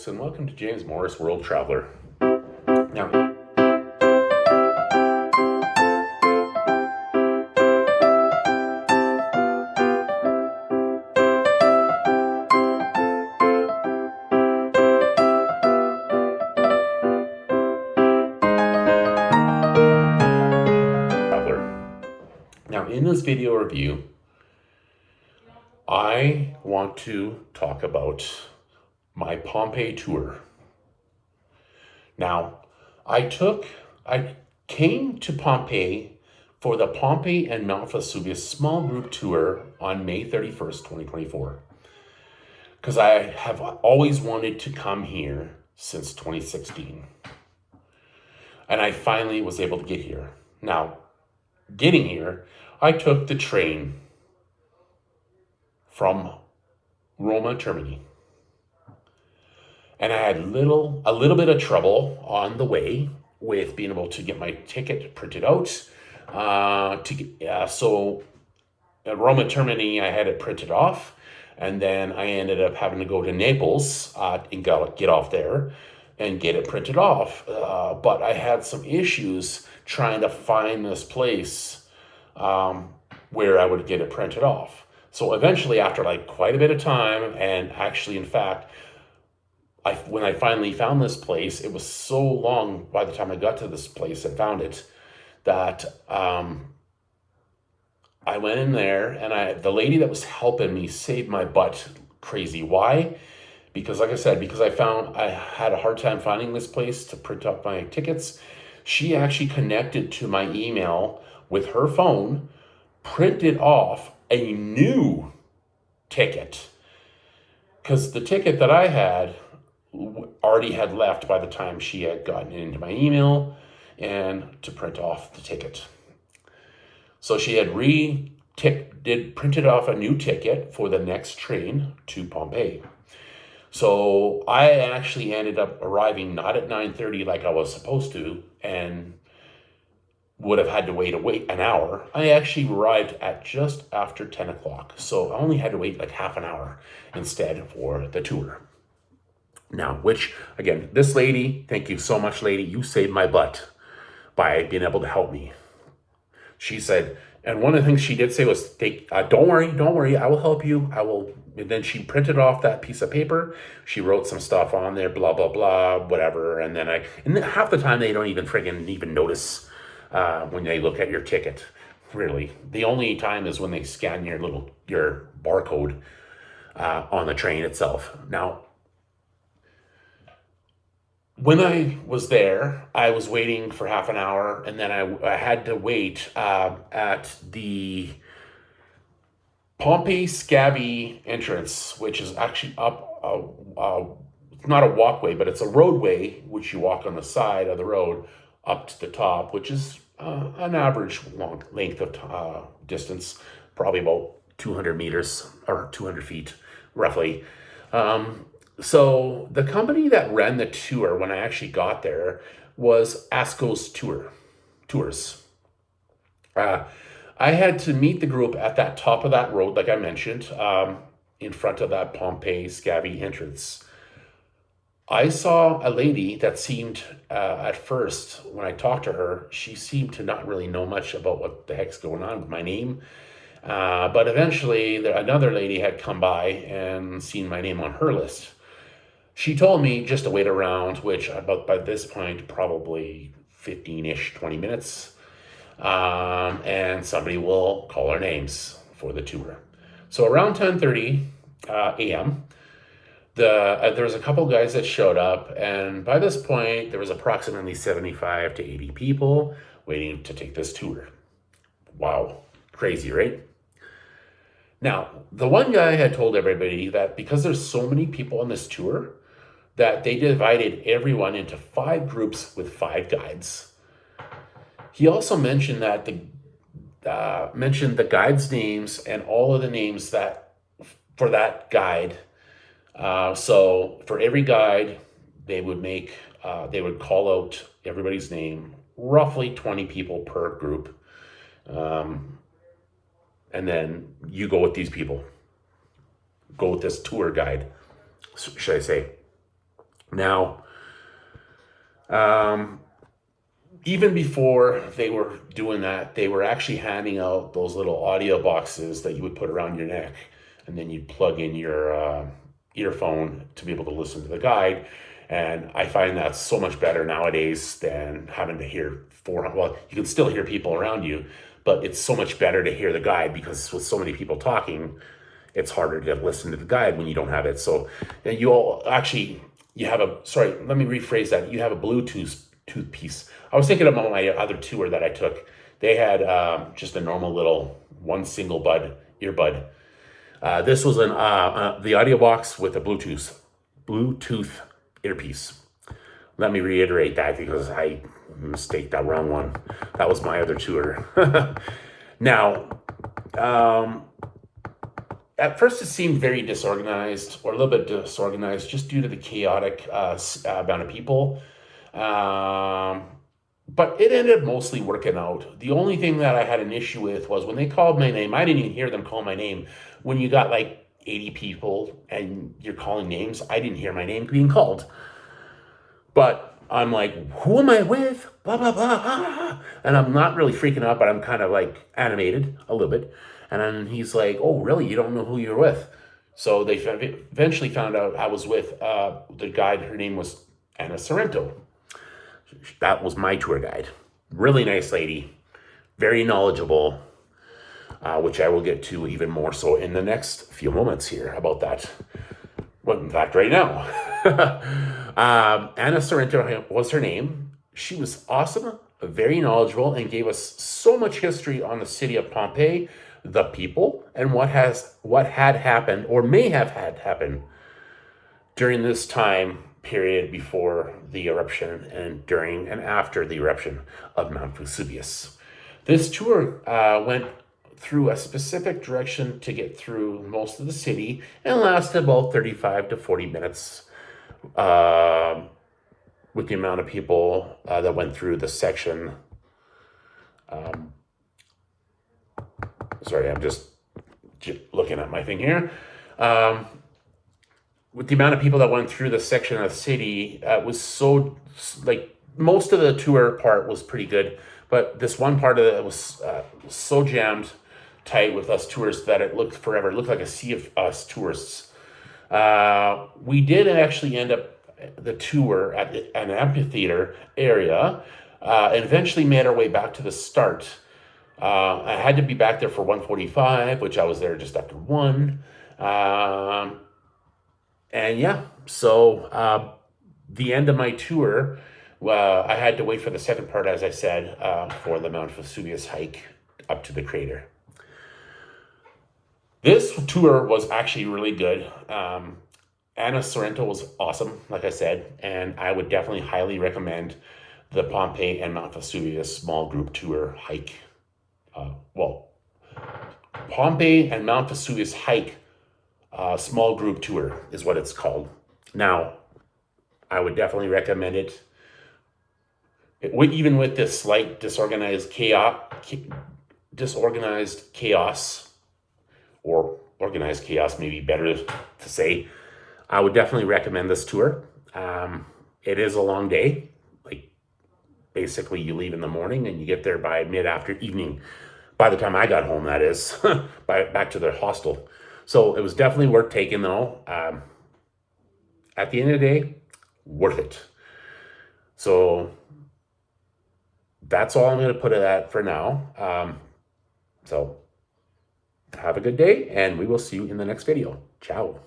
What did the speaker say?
folks, and welcome to James Morris World Traveler. Now, in this video review, I want to talk about my Pompeii tour. Now, I came to Pompeii for the Pompeii and Mount Vesuvius small group tour on May 31st, 2024. Because I have always wanted to come here since 2016. And I finally was able to get here. Now, getting here, I took the train from Roma, Germany. And I had a little bit of trouble on the way with being able to get my ticket printed out. So at Roma, Germany, I had it printed off. And then I ended up having to go to Naples and get off there and get it printed off. But I had some issues trying to find this place where I would get it printed off. So eventually, after like quite a bit of time, and actually, in fact, when I finally found this place, it was so long by the time I got to this place and found it that I went in there, and the lady that was helping me saved my butt crazy. Why? Because like I said, because I had a hard time finding this place to print up my tickets. She actually connected to my email with her phone, printed off a new ticket. Because the ticket that I had already had left by the time she had gotten into my email and to print off the ticket. So she had printed off a new ticket for the next train to Pompeii. So I actually ended up arriving not at 9:30 like I was supposed to, and would have had to wait an hour. I actually arrived at just after 10 o'clock. So I only had to wait like half an hour instead for the tour. Now, which, again, this lady, thank you so much, lady. You saved my butt by being able to help me. She said, and one of the things she did say was, don't worry, I will help you. And then she printed off that piece of paper. She wrote some stuff on there, blah, blah, blah, whatever. And then half the time they don't even notice when they look at your ticket, really. The only time is when they scan your barcode on the train itself. Now, when I was there, I was waiting for half an hour, and then I had to wait at the Pompeii Scavi entrance, which is actually up, it's not a walkway, but it's a roadway, which you walk on the side of the road up to the top, which is an average length of distance, probably about 200 meters or 200 feet, roughly. So the company that ran the tour when I actually got there was Askos Tours. I had to meet the group at that top of that road, like I mentioned, in front of that Pompeii Scavi entrance. I saw a lady that seemed, at first, when I talked to her, she seemed to not really know much about what the heck's going on with my name. But eventually, another lady had come by and seen my name on her list. She told me just to wait around, which about by this point, probably 15-ish, 20 minutes. And somebody will call our names for the tour. So around 10:30 a.m., there was a couple guys that showed up, and by this point, there was approximately 75 to 80 people waiting to take this tour. Wow, crazy, right? Now, the one guy had told everybody that because there's so many people on this tour, that they divided everyone into 5 groups with 5 guides. He also mentioned that the guides' names and all of the names that for that guide. So for every guide, they would call out everybody's name, roughly 20 people per group. And then you go with these people. Go with this tour guide, should I say. Now, um, even before they were doing that, they were actually handing out those little audio boxes that you would put around your neck, and then you'd plug in your earphone to be able to listen to the guide. And I find that so much better nowadays than having to hear well, you can still hear people around you, but it's so much better to hear the guide, because with so many people talking, it's harder to listen to the guide when you don't have it. So you all actually, you have a, sorry, let me rephrase that. You have a Bluetooth piece. I was thinking about my other tour that I took. They had just a normal little one single earbud. This was the audio box with a Bluetooth earpiece. Let me reiterate that, because I mistaked that wrong one. That was my other tour. Now, at first it seemed very disorganized, or a little bit disorganized, just due to the chaotic amount of people. But it ended up mostly working out. The only thing that I had an issue with was when they called my name. I didn't even hear them call my name. When you got like 80 people and you're calling names, I didn't hear my name being called. But I'm like, who am I with? Blah, blah, blah. Ah. And I'm not really freaking out, but I'm kind of like animated a little bit. And then he's like, oh, really? You don't know who you're with? So they eventually found out I was with the guide. Her name was Anna Sorrento. That was my tour guide. Really nice lady. Very knowledgeable, which I will get to even more so in the next few moments here about that. Well, in fact, right now. Anna Sorrento was her name. She was awesome, very knowledgeable, and gave us so much history on the city of Pompeii, the people, and what had happened or may have had happened during this time period before the eruption and during and after the eruption of Mount Vesuvius. This tour went through a specific direction to get through most of the city and lasted about 35 to 40 minutes with the amount of people that went through the section. Sorry, I'm just looking at my thing here. With the amount of people that went through the section of the city, it was so, like, most of the tour part was pretty good, but this one part of it was so jammed tight with us tourists that it looked like a sea of us tourists. We did actually end up the tour at an amphitheater area, and eventually made our way back to the start. I had to be back there for 1:45, which I was there just after 1. And yeah, so the end of my tour, I had to wait for the second part, as I said, for the Mount Vesuvius hike up to the crater. This tour was actually really good. Anna Sorrento was awesome, like I said, and I would definitely highly recommend the Pompeii and Mount Vesuvius small group tour hike. Pompeii and Mount Vesuvius hike small group tour is what it's called. Now, I would definitely recommend it. Even with this slight disorganized chaos, or organized chaos, maybe better to say, I would definitely recommend this tour. It is a long day. Like, basically, you leave in the morning and you get there by evening. By the time I got home, that is, back to the hostel. So it was definitely worth taking, though. At the end of the day, worth it. So that's all I'm going to put it at for now. So have a good day, and we will see you in the next video. Ciao.